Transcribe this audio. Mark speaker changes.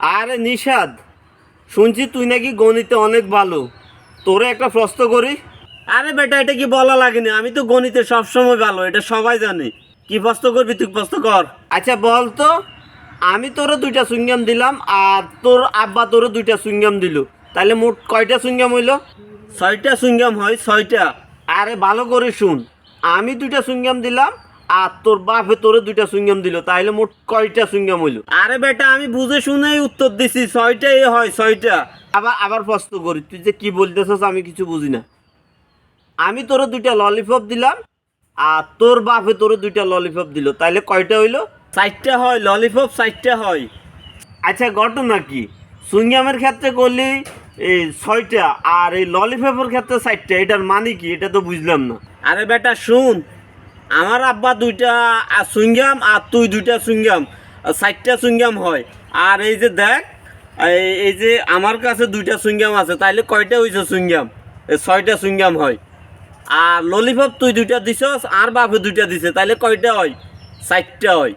Speaker 1: আরে নিশাদ, শুনছি তুই নাকি গণিতে অনেক ভালো। তোরে একটা প্রশ্ন করি। আরে বেটা, এটা কি বলা লাগেনি? আমি তো গণিতে সবসময় ভালো, এটা সবাই জানে। কি প্রশ্ন করবি তুই? প্রশ্ন কর। আচ্ছা বল তো, আমি তোরে দুইটা সুইংগাম দিলাম আর তোর আব্বা তোরে দুইটা সুইংগাম দিল, তাহলে মোট কয়টা সুইংগাম হইলো? 6টা সুইংগাম হয়, 6টা। আরে ভালো করে শুন, আমি দুইটা সুইংগাম দিলাম আর তোর বাপে তোরে দুইটা সুইংগাম দিল, তাহলে মোট কয়টা সুইংগাম হইলো? আরে বেটা, আমি বুঝে শুনেই উত্তর দিছি, 6টাই হয়, 6টা। আবার আবার প্রশ্ন করি, তুই যে কি বলতেছস আমি কিছু বুঝি না। আমি তোরে দুইটা ললিপপ দিলাম আর তোর বাপে তোরে দুইটা ললিপপ দিল, তাইলে কয়টা হইলো? 4টা হয়, ললিপপ 4টা হয়। আচ্ছা ঘটনা কি? সুইংগামের ক্ষেত্রে করলি এই 6টা আর এই ললিপপের ক্ষেত্রে 4টা, এটার মানে কি? এটা তো বুঝলাম না। আরে বেটা শুন, আমার আব্বা দুইটা সুইংগাম আর তুই দুইটা সুইংগাম, 4টা সুইংগাম হয়। আর এই যে দেখ, এই যে আমার কাছে দুইটা সুইংগাম আছে, তাইলে কয়টা হয়েছে সুইংগাম? 6টা সুইংগাম হয়। আর ললিপপ তুই দুইটা দিছস আর বাপে দুইটা দিছে, তাইলে কয়টা হয়? 4টা হয়।